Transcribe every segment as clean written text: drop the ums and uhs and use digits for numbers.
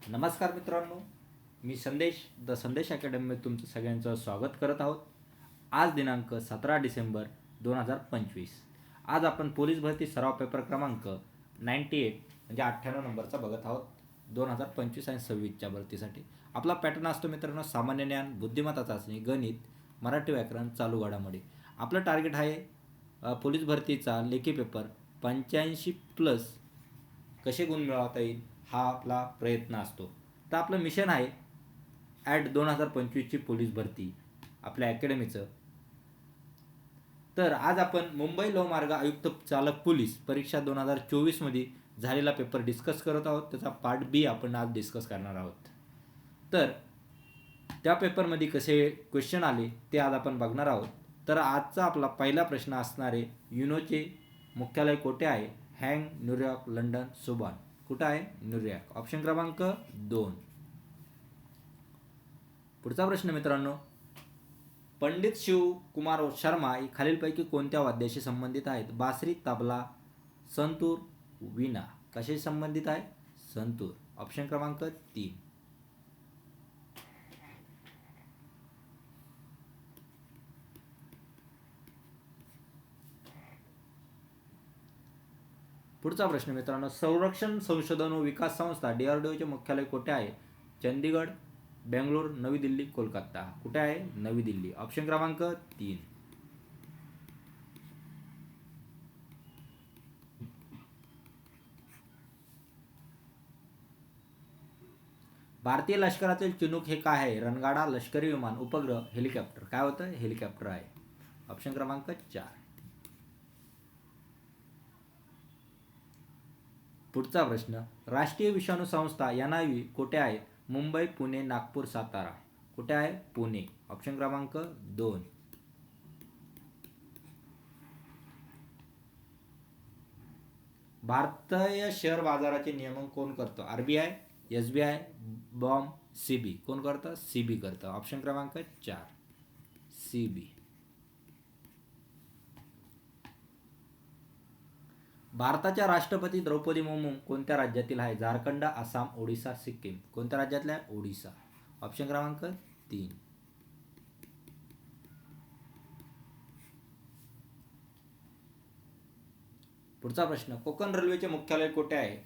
नमस्कार मित्रांनो, me the संदेश अकॅडमीमध्ये तुमचं सगळ्यांचं स्वागत करत आहोत. आज दिनांक 17 डिसेंबर 2025. आज आपण पोलीस भरती सराव पेपर क्रमांक 98 म्हणजे 98 नंबरचा बघत आहोत 2025 आणि 26च्या भरतीसाठी. आपला पॅटर्न असतो मित्रांनो, सामान्य ज्ञान, बुद्धिमत्ता चाचणी, गणित, मराठी व्याकरण, चालू घडामोडी. आपलं टार्गेट आहे पोलीस भरतीचा लेखी पेपर 85+ कसे गुण मिळवता येईल हा आपला प्रयत्न असतो. तर आपलं मिशन आहे ॲट 2025ची पोलीस भरती आपल्या अकॅडमीचं. तर आज आपण मुंबई लोहमार्ग आयुक्त चालक पोलीस परीक्षा 2024मध्ये झालेला पेपर डिस्कस करत आहोत. त्याचा पार्ट बी आपण आज डिस्कस करणार आहोत. तर त्या पेपरमध्ये कसे क्वेश्चन आले ते आज आपण बघणार आहोत. तर आजचा आपला पहिला प्रश्न असणार आहे, युनोचे मुख्यालय कोठे आहे? Hang, New York, London, Subhan. कुठं आहे? न्यूयॉर्क. ऑप्शन क्रमांक 2. पुढचा प्रश्न मित्रांनो, पंडित शिवकुमार शर्मा हे खालीलपैकी कोणत्या वाद्याशी संबंधित आहेत? बासरी, तबला, संतूर, वीणा. कशाशी संबंधित आहे? संतूर. ऑप्शन क्रमांक 3. पुढचा प्रश्न मित्रांनो, संरक्षण संशोधन व विकास संस्था DRDOचे मुख्यालय कोठे आहे? चंदीगड, बेंगलोर, नवी दिल्ली, कोलकाता. कुठे आहे? नवी दिल्ली. ऑप्शन क्रमांक 3. भारतीय लष्करातील चिनूक हे काय आहे? रणगाडा, लष्करी विमान, उपग्रह, हेलिकॉप्टर. काय होतं? हेलिकॉप्टर आहे. ऑप्शन क्रमांक 4. पुढचा प्रश्न, राष्ट्रीय विषाणू संस्था NIV कुठे आहे? मुंबई, पुणे, नागपूर, सातारा. कुठे आहे? पुणे. ऑप्शन क्रमांक 2. भारतीय शेअर बाजाराचे नियमन कोण करतो? RBI, SBI, bomb, CB. कोण करतं? CB करतं. ऑप्शन क्रमांक 4. CB. भारताच्या राष्ट्रपती द्रौपदी मुर्मू कोणत्या राज्यातील आहे? झारखंड, आसाम, ओडिसा, सिक्कीम. कोणत्या राज्यातल्या आहे? ओडिसा. ऑप्शन क्रमांक 3. पुढचा प्रश्न, कोकण रेल्वेचे मुख्यालय कुठे आहे?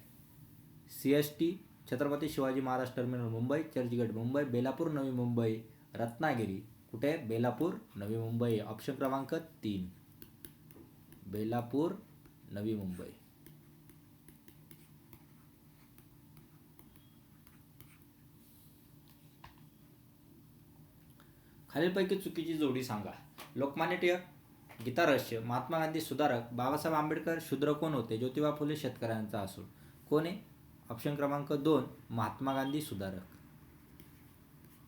CST, Chhatrapati Shivaji Maharaj terminal Mumbai, Churchgate Mumbai, Belapur Navi Mumbai, Ratnagiri. कुठे आहे? बेलापूर नवी मुंबई. ऑप्शन क्रमांक 3. बेलापूर नवी मुंबई. खालीलपैकी चुकीची जोडी सांगा. लोकमान्य टिळक, गीता रहस्य, महात्मा गांधी सुधारक, बाबासाहेब आंबेडकर शूद्र कोण होते? ज्योतिबा फुले शेतकऱ्यांचा असूड. कोण आहे? ऑप्शन क्रमांक 2. महात्मा गांधी सुधारक.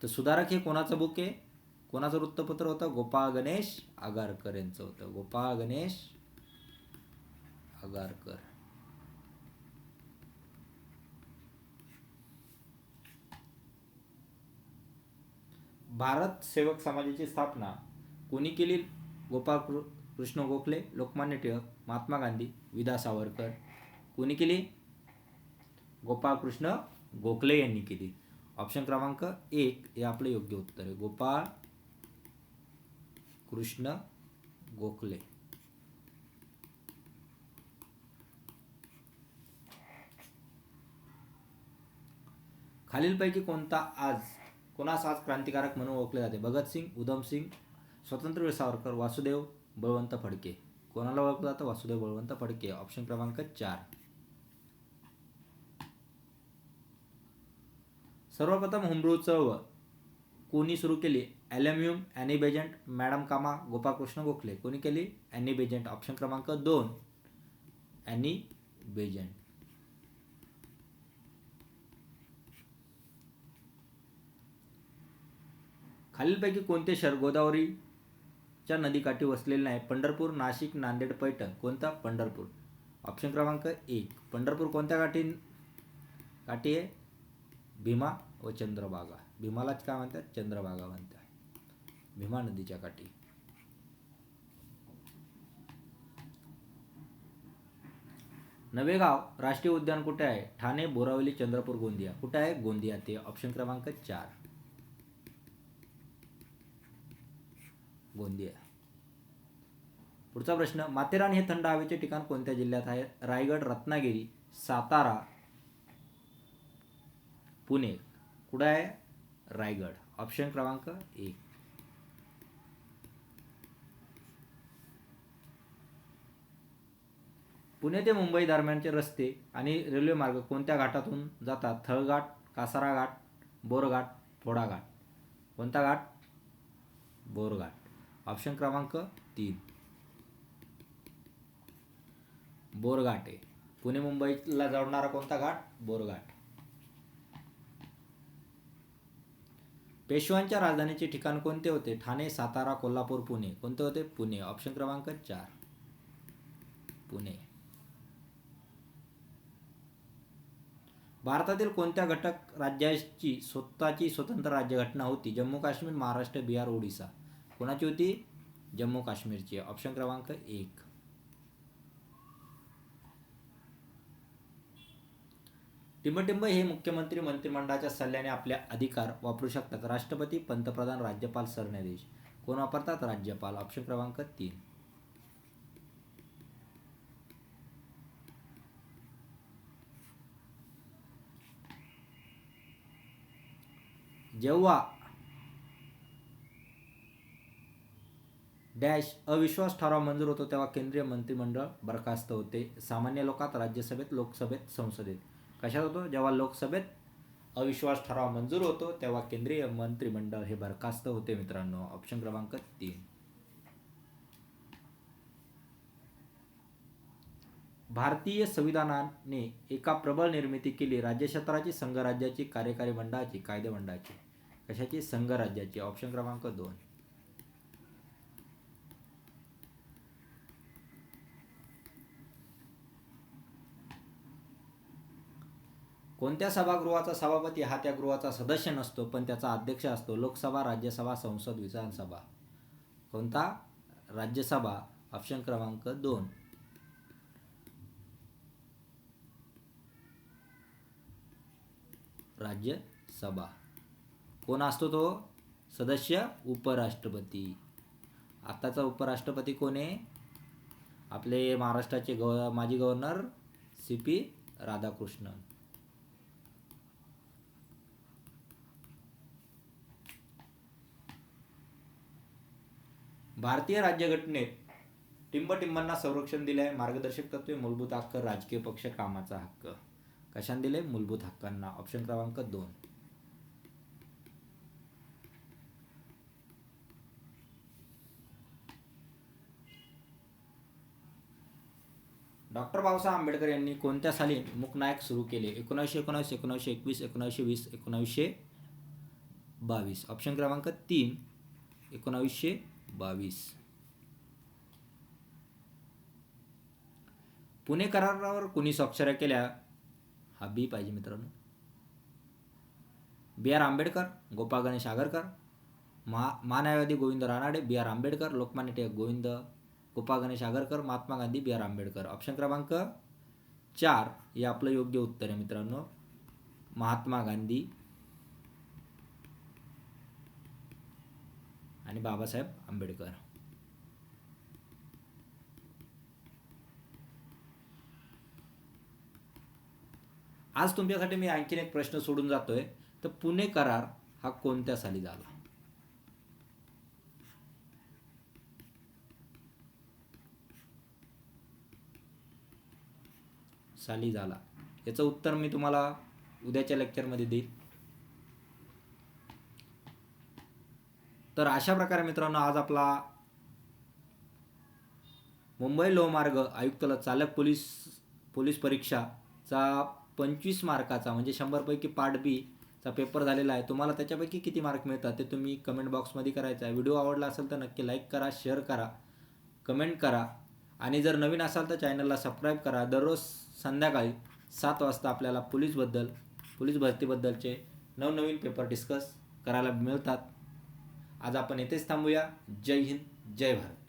तर सुधारक हे कोणाचं बुक आहे? कोणाचं वृत्तपत्र होतं? गोपाळ गणेश आगरकर यांचं होतं. गोपाळ गणेश आगरकर. भारत सेवक समाजाची स्थापना कोणी केली? गोपाळ कृष्ण गोखले, लोकमान्य टिळक, महात्मा गांधी, विदा सावरकर. कोणी केली? गोपाळ कृष्ण गोखले यांनी केली. ऑप्शन क्रमांक 1 हे आपलं योग्य उत्तर आहे. गोपाळ कृष्ण गोखले. खालीलपैकी कोणास आज क्रांतिकारक म्हणून ओळखले जाते? भगतसिंग, उधमसिंग, स्वतंत्रवीर सावरकर, वासुदेव बळवंत फडके. कोणाला ओळखलं जातं? वासुदेव बळवंत फडके. ऑप्शन क्रमांक 4. सर्वप्रथम होमरूल चळवळ कोणी सुरू केली? ॲल्युमिनियम, ॲनी बेजंट, मॅडम कामा, गोपाळकृष्ण गोखले. कोणी केली? Any Besant. ऑप्शन क्रमांक 2. Any Besant. खालीलपैकी कोणते शहर गोदावरीच्या नदीकाठी वसलेले नाही? पंढरपूर, नाशिक, नांदेड, पैठण. कोणता? पंढरपूर. ऑप्शन क्रमांक 1. पंढरपूर कोणत्या काठी आहे? भीमा व चंद्रभागा. भीमालाच काय म्हणतात? चंद्रभागा म्हणतात. भीमा नदीच्या काठी. नवेगाव राष्ट्रीय उद्यान कुठे आहे? ठाणे, बोरावली, चंद्रपूर, गोंदिया. कुठे आहे? गोंदिया ते ऑप्शन क्रमांक 4. गोंदिया. पुढचा प्रश्न, माथेरान हे थंड हवेचे ठिकाण कोणत्या जिल्ह्यात आहे? रायगड, रत्नागिरी, सातारा, पुणे. कुठे आहे? रायगड. ऑप्शन क्रमांक 1. पुणे ते मुंबई दरम्यानचे रस्ते आणि रेल्वे मार्ग कोणत्या घाटातून जातात? थळघाट, कासारा घाट, बोरघाट, फोडा घाट. कोणता घाट? बोरघाट. ऑप्शन क्रमांक 3. बोरघाट आहे. पुणे मुंबईला जोडणारा कोणता घाट? बोरघाट. पेशव्यांच्या राजधानीचे ठिकाण कोणते होते? ठाणे, सातारा, कोल्हापूर, पुणे. कोणते होते? पुणे. ऑप्शन क्रमांक 4. पुणे. भारतातील कोणत्या घटक राज्याची स्वतःची स्वतंत्र राज्यघटना होती? जम्मू काश्मीर, महाराष्ट्र, बिहार, ओडिसा. कोणाची होती? जम्मू काश्मीरची. ऑप्शन क्रमांक 1. टिंबटिंब हे मुख्यमंत्री मंत्रिमंडळाच्या सल्ल्याने आपले अधिकार वापरू शकतात. राष्ट्रपती, पंतप्रधान, राज्यपाल, सरन्यायाधीश. कोण वापरतात? राज्यपाल. ऑप्शन क्रमांक 3. जेव्हा डॅश अविश्वास ठराव मंजूर होतो तेव्हा केंद्रीय मंत्रिमंडळ बरखास्त होते. सामान्य लोकात, राज्यसभेत, लोकसभेत, संसदेत. कशात होतो? जेव्हा लोकसभेत अविश्वास ठराव मंजूर होतो तेव्हा केंद्रीय मंत्रिमंडळ हे बरखास्त होते मित्रांनो. ऑप्शन क्रमांक 3. भारतीय संविधानाने एका प्रबळ निर्मिती केली. राज्यक्षेत्राची, संघराज्याची, कार्यकारी मंडळाची, कायदे मंडळाची. कशाची? संघराज्याची. ऑप्शन क्रमांक 2. कोणत्या सभागृहाचा सभापती हा त्या गृहाचा सदस्य नसतो पण त्याचा अध्यक्ष असतो? लोकसभा, राज्यसभा, संसद, विधानसभा. कोणता? राज्यसभा. ऑप्शन क्रमांक 2. राज्यसभा. कोण असतो तो सदस्य? उपराष्ट्रपती. आताचा उपराष्ट्रपती कोण आहे? आपले महाराष्ट्राचे माजी गव्हर्नर CP राधाकृष्णन. भारतीय राज्यघटनेत टिंबटिंबांना संरक्षण दिले आहे. मार्गदर्शक तत्वे, मूलभूत हक्क, राजकीय पक्ष, कामाचा हक्क. कशाने दिले? मूलभूत हक्कांना. ऑप्शन क्रमांक 2. डॉक्टर बाबासाहेब आंबेडकर यांनी कोणत्या साली मूकनायक सुरू केले? 1919, 1921, 1920, 1922. ऑप्शन क्रमांक 3. 1922. पुणे करारावर कुणी स्वाक्षऱ्या केल्या? हा बी पाहिजे मित्रांनो. BR आंबेडकर, गोपाळ गणेश आगरकर, महान्यायवादी Govind Ranade, BR Ambedkar, Lokmanya Tilak Govind Gopal Ganesh Agarkar, Mahatma Gandhi, BR Ambedkar. Option क्रमांक 4 हे आपलं योग्य उत्तर आहे मित्रांनो. महात्मा गांधी आणि बाबासाहेब आंबेडकर. आज तुमच्यासाठी मी आणखीन एक प्रश्न सोडून जातोय. तर पुणे करार हा कोणत्या साली झाला? साली झाला. याचं उत्तर मी तुम्हाला उद्याच्या लेक्चरमध्ये देईल. तर अशा प्रकारे मित्रांनो आज आपला मुंबई लोहमार्ग आयुक्त चालक पोलीस परीक्षाचा 25 मार्काचा म्हणजे 100 पैकी पार्ट बी चा पेपर झालेला आहे. तुम्हाला त्याच्यापैकी किती मार्क मिळतात ते तुम्ही कमेंट बॉक्समध्ये करायचं आहे. व्हिडिओ आवडला असेल तर नक्की लाईक करा, शेअर करा, कमेंट करा आणि जर नवीन असाल तर चॅनलला सबस्क्राईब करा. दररोज संध्याकाळी 7 वाजता आपल्याला पोलीस भरतीबद्दलचे नवनवीन पेपर डिस्कस करायला मिळतात. आज आपण येथेच थांबूया. जय हिंद, जय भारत.